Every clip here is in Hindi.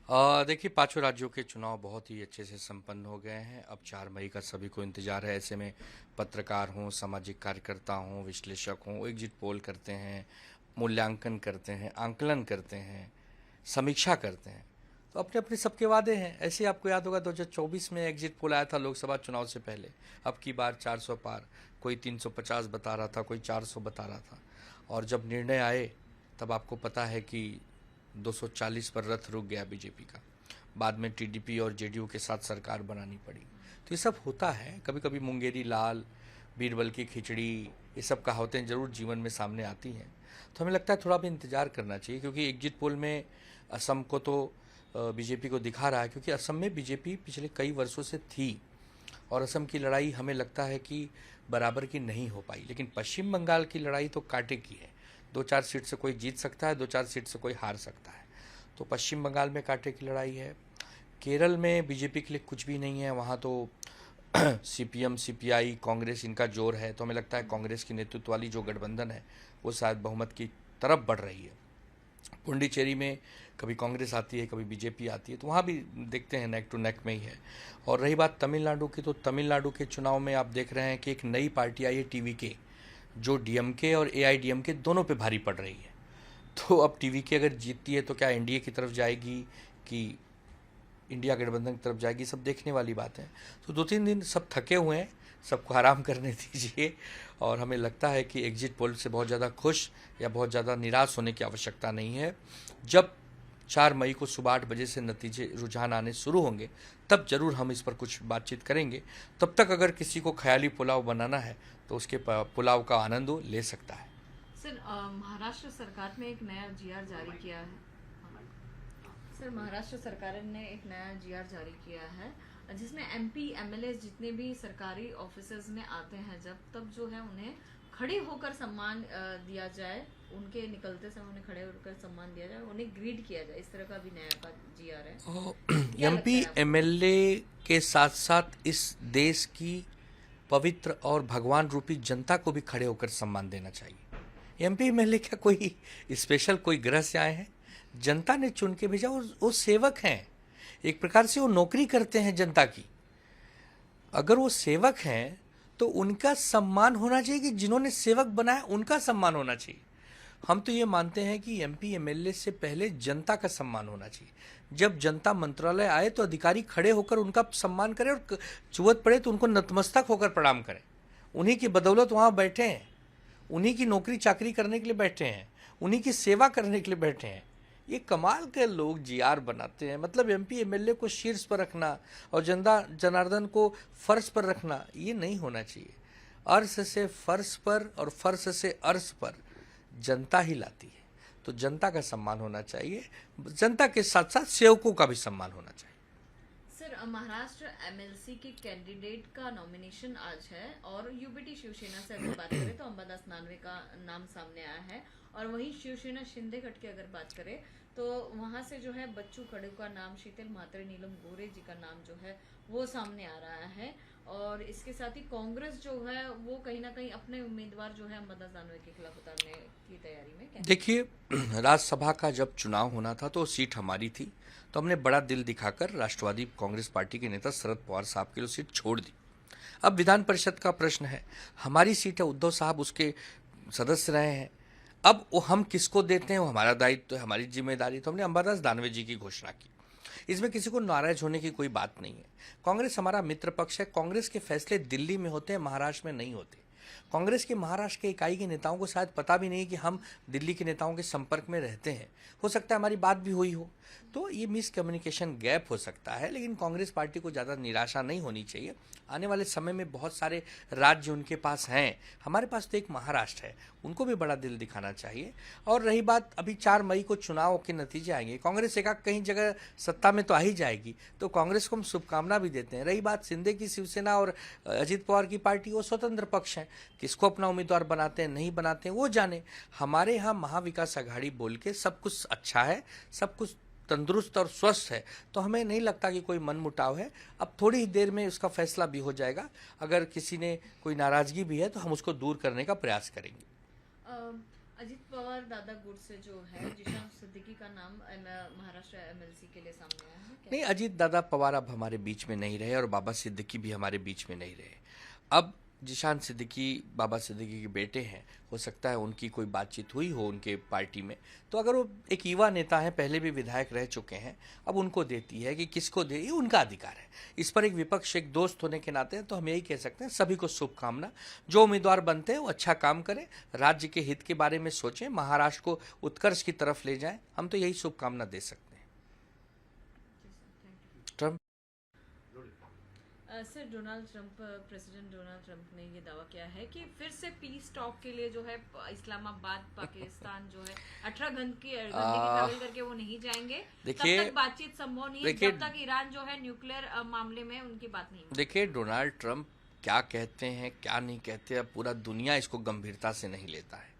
देखिए, पांचों राज्यों के चुनाव बहुत ही अच्छे से संपन्न हो गए हैं। अब 4 मई का सभी को इंतजार है। ऐसे में पत्रकार हों, सामाजिक कार्यकर्ता हों, विश्लेषक हों, वो एग्जिट पोल करते हैं, मूल्यांकन करते हैं, आंकलन करते हैं, समीक्षा करते हैं। तो अपने अपने सबके वादे हैं। ऐसे ही आपको याद होगा 2024 में एग्जिट पोल आया था लोकसभा चुनाव से पहले। अब की बार 400 पार, कोई 350 बता रहा था, कोई 400 बता रहा था। और जब निर्णय आए तब आपको पता है कि 240 पर रथ रुक गया बीजेपी का। बाद में टीडीपी और जेडीयू के साथ सरकार बनानी पड़ी। तो ये सब होता है। कभी कभी मुंगेरी लाल, बीरबल की खिचड़ी, ये सब कहावतें जरूर जीवन में सामने आती हैं। तो हमें लगता है थोड़ा भी इंतजार करना चाहिए, क्योंकि एग्जिट पोल में असम को तो बीजेपी को दिखा रहा है, क्योंकि असम में बीजेपी पिछले कई वर्षों से थी और असम की लड़ाई हमें लगता है कि बराबर की नहीं हो पाई। लेकिन पश्चिम बंगाल की लड़ाई तो कांटे की है। 2-4 सीट से कोई जीत सकता है, 2-4 सीट से कोई हार सकता है। तो पश्चिम बंगाल में कांटे की लड़ाई है। केरल में बीजेपी के लिए कुछ भी नहीं है, वहाँ तो सीपीएम, सीपीआई, कांग्रेस, इनका जोर है। तो हमें लगता है कांग्रेस की नेतृत्व वाली जो गठबंधन है वो शायद बहुमत की तरफ बढ़ रही है। पुंडीचेरी में कभी कांग्रेस आती है, कभी बीजेपी आती है, तो वहाँ भी देखते हैं नेक टू नेक में ही है। और रही बात तमिलनाडु की, तो तमिलनाडु के चुनाव में आप देख रहे हैं कि एक नई पार्टी आई है टीवीके, जो डीएमके और एआईडीएमके दोनों पे भारी पड़ रही है। तो अब टीवीके अगर जीतती है तो क्या एनडीए की तरफ जाएगी कि इंडिया गठबंधन की तरफ जाएगी, सब देखने वाली बात है। तो 2-3 दिन सब थके हुए हैं, सबको आराम करने दीजिए। और हमें लगता है कि एग्जिट पोल से बहुत ज़्यादा खुश या बहुत ज़्यादा निराश होने की आवश्यकता नहीं है। जब 4 मई को सुबह 8 बजे से नतीजे, रुझान आने शुरू होंगे, तब जरूर हम इस पर कुछ बातचीत करेंगे। तब तक अगर किसी को ख्याली पुलाव बनाना है तो उसके पुलाव का आनंद वो ले सकता है। सर, महाराष्ट्र सरकार ने एक नया जीआर जारी किया है। सर, महाराष्ट्र सरकार ने एक नया जीआर जारी किया है जिसमें एमपी एमएलए जितने भी सरकारी ऑफिसर्स में आते हैं, जब तब जो है उन्हें खड़े होकर सम्मान दिया जाए। उनके निकलते समय उन्हें खड़े होकर सम्मान दिया जाए, उन्हें ग्रीड किया जाए। इस तरह का भी नया जीआर है। क्या लगता एमपी है आपको? एमएलए के साथ साथ इस देश की पवित्र और भगवान रूपी जनता को भी खड़े होकर सम्मान देना चाहिए। एमपी एमएलए क्या कोई स्पेशल कोई ग्रह से आए हैं? जनता ने चुन के भेजा, वो सेवक हैं। एक प्रकार से वो नौकरी करते हैं जनता की। अगर वो सेवक हैं तो उनका सम्मान होना चाहिए, कि जिन्होंने सेवक बनाया उनका सम्मान होना चाहिए। हम तो ये मानते हैं कि एमपी एमएलए से पहले जनता का सम्मान होना चाहिए। जब जनता मंत्रालय आए तो अधिकारी खड़े होकर उनका सम्मान करें, और जरूरत पड़े तो उनको नतमस्तक होकर प्रणाम करें। उन्हीं की बदौलत वहाँ बैठे हैं, उन्हीं की नौकरी चाकरी करने के लिए बैठे हैं, उन्हीं की सेवा करने के लिए बैठे हैं। ये कमाल के लोग जीआर बनाते हैं। मतलब एमपी एमएलए को शीर्ष पर रखना और जनता जनार्दन को फर्श पर रखना, ये नहीं होना चाहिए। अर्श से फर्श पर और फर्श से अर्श पर जनता ही लाती है। तो जनता का सम्मान होना चाहिए, जनता के साथ साथ सेवकों का भी सम्मान होना चाहिए। सर, महाराष्ट्र एमएलसी के कैंडिडेट का नॉमिनेशन आज है और यूबीटी शिवसेना से अगर बात करें तो अंबादास दानवे का नाम सामने आया है। और वहीं शिवसेना शिंदे गट की अगर बात करें तो वहां से जो है बच्चू कडू का नाम, शीतल म्हात्रे, नीलम गोरे जी का नाम जो है वो सामने आ रहा है। और इसके साथ ही कांग्रेस जो है वो कहीं ना कहीं अपने उम्मीदवार जो है अंबादास दानवे के खिलाफ उतारने की तैयारी में। देखिए, राज्यसभा का जब चुनाव होना था तो सीट हमारी थी, तो हमने बड़ा दिल दिखाकर राष्ट्रवादी कांग्रेस पार्टी के नेता शरद पवार साहब के लिए सीट छोड़ दी। अब विधान परिषद का प्रश्न है, हमारी सीट है, उद्धव साहब उसके सदस्य रहे हैं। अब वो हम किसको देते हैं वो हमारा दायित्व है, हमारी जिम्मेदारी। तो हमने अंबादास दानवे जी की घोषणा की। इसमें किसी को नाराज होने की कोई बात नहीं है। कांग्रेस हमारा मित्र पक्ष है। कांग्रेस के फैसले दिल्ली में होते हैं, महाराष्ट्र में नहीं होते। कांग्रेस के महाराष्ट्र के इकाई के नेताओं को शायद पता भी नहीं कि हम दिल्ली के नेताओं के संपर्क में रहते हैं। हो सकता है हमारी बात भी हुई हो, तो ये मिसकम्युनिकेशन गैप हो सकता है। लेकिन कांग्रेस पार्टी को ज़्यादा निराशा नहीं होनी चाहिए। आने वाले समय में बहुत सारे राज्य उनके पास हैं, हमारे पास तो एक महाराष्ट्र है, उनको भी बड़ा दिल दिखाना चाहिए। और रही बात, अभी 4 मई को चुनाव के नतीजे आएंगे, कांग्रेस एकाक कहीं जगह सत्ता में तो आ ही जाएगी, तो कांग्रेस को हम शुभकामना भी देते हैं। रही बात शिंदे की शिवसेना और अजीत पवार की पार्टी, वो स्वतंत्र पक्ष हैं, किसको अपना उम्मीदवार बनाते हैं नहीं बनाते हैं वो जाने। हमारे यहाँ महाविकास अघाड़ी बोल के सब कुछ अच्छा है, सब कुछ तंदुरुस्त और स्वस्थ है, तो हमें नहीं लगता कि कोई मनमुटाव है। अब थोड़ी ही देर में उसका फैसला भी हो जाएगा। अगर किसी ने कोई नाराजगी भी है तो हम उसको दूर करने का प्रयास करेंगे। अजित पवार दादा गुट से जो है जिशान सिद्दीकी का नाम महाराष्ट्र एमएलसी के लिए सामने आया है क्या? नहीं, अजीत दादा पवार अब हमारे बीच में नहीं रहे और बाबा सिद्दीकी भी हमारे बीच में नहीं रहे। अब जिशान सिद्दीकी बाबा सिद्दीकी के बेटे हैं, हो सकता है उनकी कोई बातचीत हुई हो उनके पार्टी में, तो अगर वो एक युवा नेता है, पहले भी विधायक रह चुके हैं, अब उनको देती है कि किसको दे, ये उनका अधिकार है। इस पर एक विपक्ष, एक दोस्त होने के नाते तो हम यही कह सकते हैं, सभी को शुभकामना। जो उम्मीदवार बनते हैं वो अच्छा काम करें, राज्य के हित के बारे में सोचें, महाराष्ट्र को उत्कर्ष की तरफ ले जाएं, हम तो यही शुभकामना दे सकते हैं। Trump sir, president Donald Trump ने ये दावा किया है कि फिर से पीस टॉक के लिए जो है इस्लामाबाद पाकिस्तान जो है 18 घंटे की ट्रैवल करके वो नहीं जाएंगे। देखिए, तब तक बातचीत संभव नहीं है जब तक ईरान जो है न्यूक्लियर मामले में उनकी बात नहीं होगी। देखिए, डोनाल्ड ट्रंप क्या कहते हैं क्या नहीं कहते, अब पूरा दुनिया इसको गंभीरता से नहीं लेता है।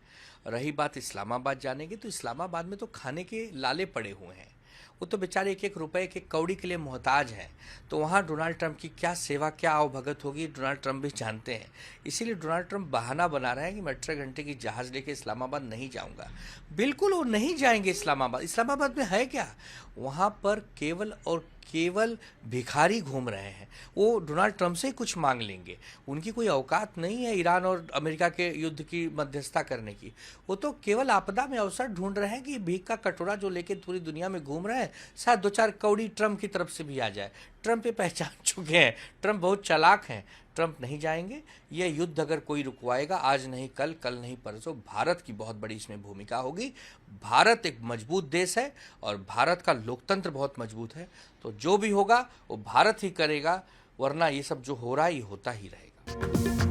रही बात इस्लामाबाद जाने की, तो इस्लामाबाद में तो खाने के लाले पड़े हुए हैं, वो तो बेचारे एक एक रुपए के कौड़ी के लिए मोहताज हैं। तो वहाँ डोनाल्ड ट्रंप की क्या सेवा, क्या आवभगत होगी, डोनाल्ड ट्रंप भी जानते हैं। इसीलिए डोनाल्ड ट्रंप बहाना बना रहे हैं कि मैं 18 घंटे की जहाज़ लेके इस्लामाबाद नहीं जाऊँगा। बिल्कुल वो नहीं जाएंगे इस्लामाबाद। इस्लामाबाद में है क्या, वहाँ पर केवल और केवल भिखारी घूम रहे हैं। वो डोनाल्ड ट्रंप से ही कुछ मांग लेंगे, उनकी कोई औकात नहीं है ईरान और अमेरिका के युद्ध की मध्यस्थता करने की। वो तो केवल आपदा में अवसर ढूंढ रहे हैं कि भीख का कटोरा जो लेके पूरी दुनिया में घूम रहे हैं, शायद 2-4 कौड़ी ट्रंप की तरफ से भी आ जाए। ट्रंप ये पहचान चुके हैं, ट्रंप बहुत चालाक हैं, ट्रंप नहीं जाएंगे। ये युद्ध अगर कोई रुकवाएगा, आज नहीं कल, कल नहीं परसों, भारत की बहुत बड़ी इसमें भूमिका होगी। भारत एक मजबूत देश है और भारत का लोकतंत्र बहुत मजबूत है, तो जो भी होगा वो भारत ही करेगा, वरना ये सब जो हो रहा है ये होता ही रहेगा।